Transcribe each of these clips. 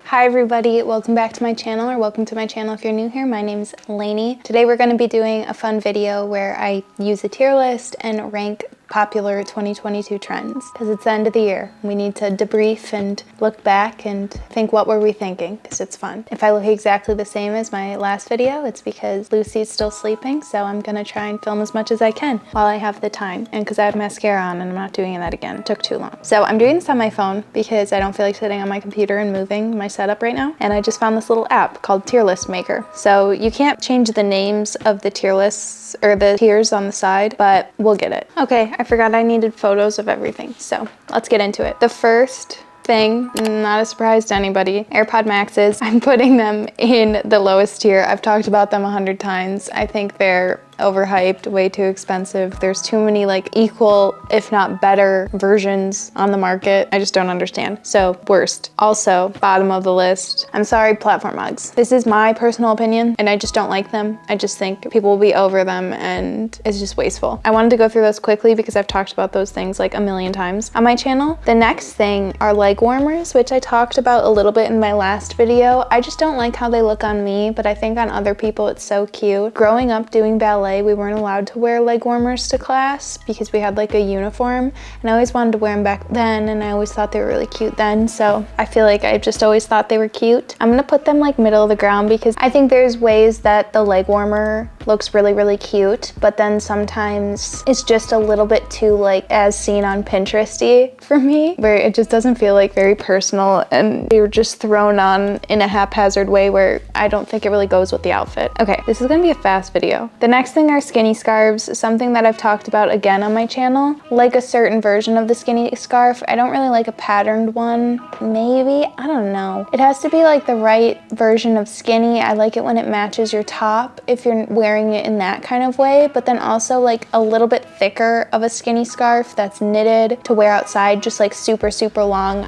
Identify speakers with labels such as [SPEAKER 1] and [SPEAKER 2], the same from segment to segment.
[SPEAKER 1] Hi everybody, welcome back to my channel, or welcome to my channel if you're new here. My name's Lainey. Today we're going to be doing a fun video where I use a tier list and rank popular 2022 trends, because it's the end of the year. We need to debrief and look back and think, what were we thinking, because it's fun. If I look exactly the same as my last video, it's because Lucy's still sleeping, so I'm gonna try and film as much as I can while I have the time, and because I have mascara on and I'm not doing that again. It took too long. So I'm doing this on my phone because I don't feel like sitting on my computer and moving my setup right now, and I just found this little app called Tier List Maker. So you can't change the names of the tier lists or the tiers on the side, but we'll get it. Okay, I forgot I needed photos of everything, so let's get into it. The first thing, not a surprise to anybody, AirPod Maxes. I'm putting them in the lowest tier. I've talked about them 100 times. I think they're overhyped, way too expensive. There's too many like equal, if not better, versions on the market. I just don't understand. So worst. Also, bottom of the list, I'm sorry, platform mugs. This is my personal opinion and I just don't like them. I just think people will be over them and it's just wasteful. I wanted to go through those quickly because I've talked about those things like a million times on my channel. The next thing are leg warmers, which I talked about a little bit in my last video. I just don't like how they look on me, but I think on other people it's so cute. Growing up doing ballet, we weren't allowed to wear leg warmers to class because we had like a uniform, and I always wanted to wear them back then, and I always thought they were really cute then, so I feel like I just always thought they were cute. I'm gonna put them like middle of the ground because I think there's ways that the leg warmer looks really, really cute, but then sometimes it's just a little bit too like as seen on Pinterest-y for me, where it just doesn't feel like very personal and they were just thrown on in a haphazard way where I don't think it really goes with the outfit. Okay, this is gonna be a fast video. The next thing are skinny scarves, something that I've talked about again on my channel. Like a certain version of the skinny scarf. I don't really like a patterned one. Maybe, I don't know. It has to be like the right version of skinny. I like it when it matches your top if you're wearing it in that kind of way, but then also like a little bit thicker of a skinny scarf that's knitted to wear outside, just like super, super long.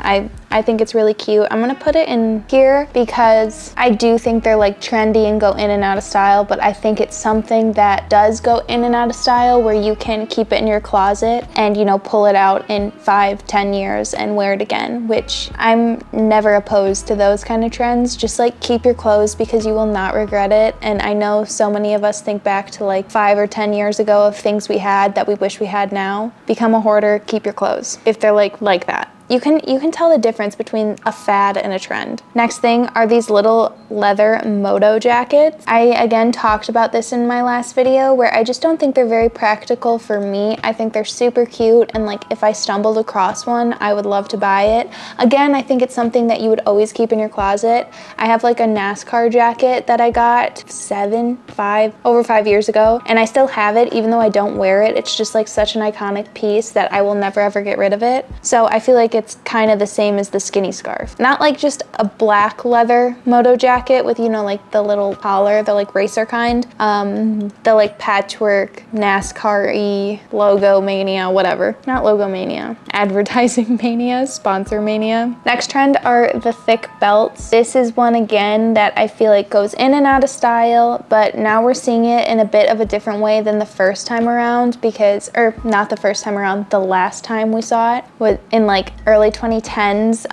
[SPEAKER 1] I think it's really cute. I'm gonna put it in here because I do think they're like trendy and go in and out of style, but I think it's something that does go in and out of style where you can keep it in your closet and, you know, pull it out in 5-10 years and wear it again, which I'm never opposed to those kind of trends. Just like keep your clothes because you will not regret it. And I know so many of us think back to like 5 or 10 years ago of things we had that we wish we had now. Become a hoarder, keep your clothes if they're like that. You can tell the difference between a fad and a trend. Next thing are these little leather moto jackets. I again talked about this in my last video where I just don't think they're very practical for me. I think they're super cute, and like if I stumbled across one, I would love to buy it. Again, I think it's something that you would always keep in your closet. I have like a NASCAR jacket that I got over 5 years ago, and I still have it even though I don't wear it. It's just like such an iconic piece that I will never ever get rid of it. So I feel like it's kind of the same as the skinny scarf. Not like just a black leather moto jacket with, you know, like the little collar, the like racer kind. The like patchwork NASCAR-y logo mania, whatever. Not logo mania. Advertising mania, sponsor mania. Next trend are the thick belts. This is one again that I feel like goes in and out of style, but now we're seeing it in a bit of a different way than the first time around because, or not the first time around, the last time we saw it was in like early 2010s,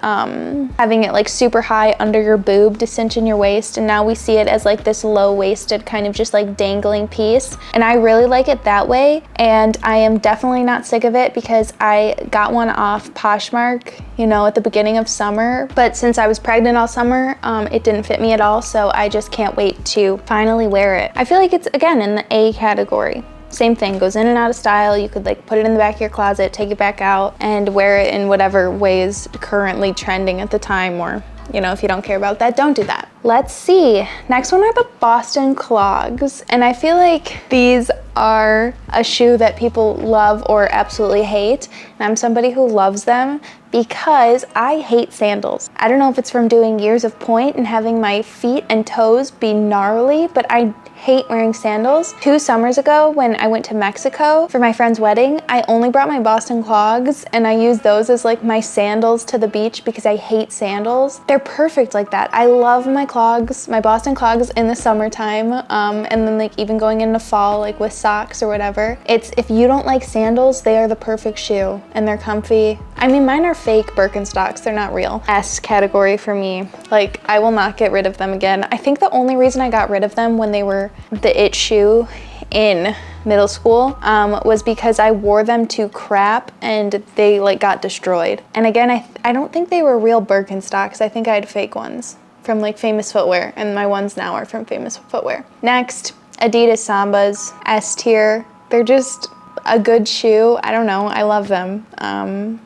[SPEAKER 1] having it like super high under your boob to cinch in your waist, and now we see it as like this low-waisted kind of just like dangling piece, and I really like it that way, and I am definitely not sick of it because I got one off Poshmark, you know, at the beginning of summer, but since I was pregnant all summer, it didn't fit me at all, so I just can't wait to finally wear it. I feel like it's again in the A category. Same thing, goes in and out of style. You could like put it in the back of your closet, take it back out, and wear it in whatever way is currently trending at the time, or, you know, if you don't care about that, don't do that. Let's see. Next one are the Boston clogs. And I feel like these are a shoe that people love or absolutely hate. And I'm somebody who loves them because I hate sandals. I don't know if it's from doing years of point and having my feet and toes be gnarly, but I hate wearing sandals. 2 summers ago when I went to Mexico for my friend's wedding, I only brought my Boston clogs and I used those as like my sandals to the beach because I hate sandals. They're perfect like that. I love my clogs, my Boston clogs in the summertime, and then like even going into fall like with socks or whatever. It's, if you don't like sandals, they are the perfect shoe and they're comfy. I mean, mine are fake Birkenstocks, they're not real. S category for me. Like, I will not get rid of them again. I think the only reason I got rid of them when they were the it shoe in middle school was because I wore them to crap and they like got destroyed. And again, I don't think they were real Birkenstocks. I think I had fake ones from like Famous Footwear, and my ones now are from Famous Footwear. Next, Adidas Sambas, S tier. They're just a good shoe. I don't know, I love them.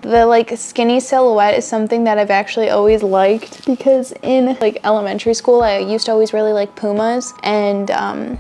[SPEAKER 1] The like skinny silhouette is something that I've actually always liked, because in like elementary school I used to always really like Pumas, and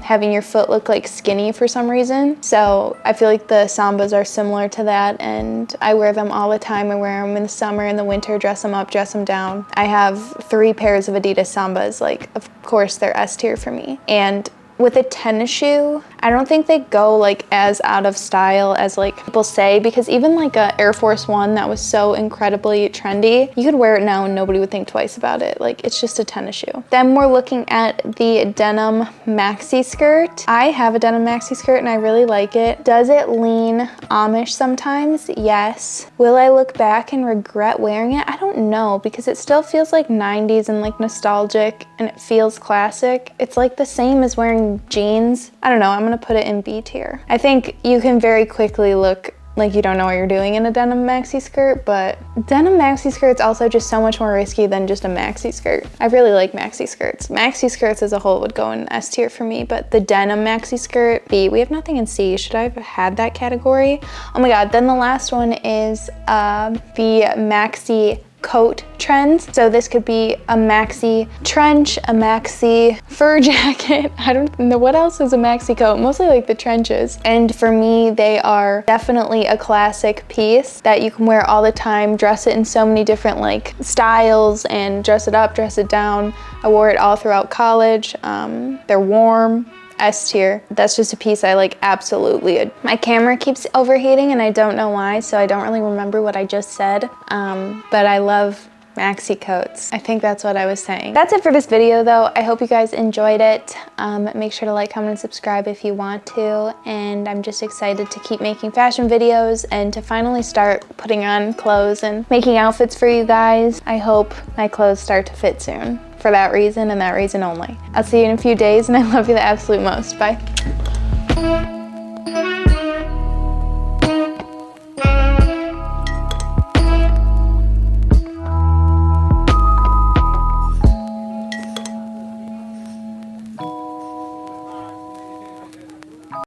[SPEAKER 1] having your foot look like skinny for some reason. So I feel like the Sambas are similar to that, and I wear them all the time. I wear them in the summer, in the winter, dress them up, dress them down. I have 3 pairs of Adidas Sambas. Like, of course they're S tier for me. And with a tennis shoe, I don't think they go like as out of style as like people say, because even like a Air Force One that was so incredibly trendy, you could wear it now and nobody would think twice about it. Like, it's just a tennis shoe. Then we're looking at the denim maxi skirt. I have a denim maxi skirt and I really like it. Does it lean Amish sometimes? Yes. Will I look back and regret wearing it? I don't know, because it still feels like 90s and like nostalgic, and it feels classic. It's like the same as wearing jeans. I don't know, I'm gonna put it in B tier. I think you can very quickly look like you don't know what you're doing in a denim maxi skirt, but denim maxi skirt's also just so much more risky than just a maxi skirt. I really like maxi skirts. Maxi skirts as a whole would go in S tier for me, but the denim maxi skirt, B. We have nothing in C. Should I have had that category? Oh my God, then the last one is the maxi coat trends. So this could be a maxi trench, a maxi fur jacket. I don't know what else is a maxi coat, mostly like the trenches. And for me, they are definitely a classic piece that you can wear all the time, dress it in so many different like styles, and dress it up, dress it down. I wore it all throughout college. They're warm. S tier. That's just a piece I like absolutely. My camera keeps overheating and I don't know why, so I don't really remember what I just said. But I love maxi coats. I think that's what I was saying. That's it for this video though. I hope you guys enjoyed it. Make sure to like, comment, and subscribe if you want to. And I'm just excited to keep making fashion videos and to finally start putting on clothes and making outfits for you guys. I hope my clothes start to fit soon. For that reason and that reason only. I'll see you in a few days, and I love you the absolute most. Bye.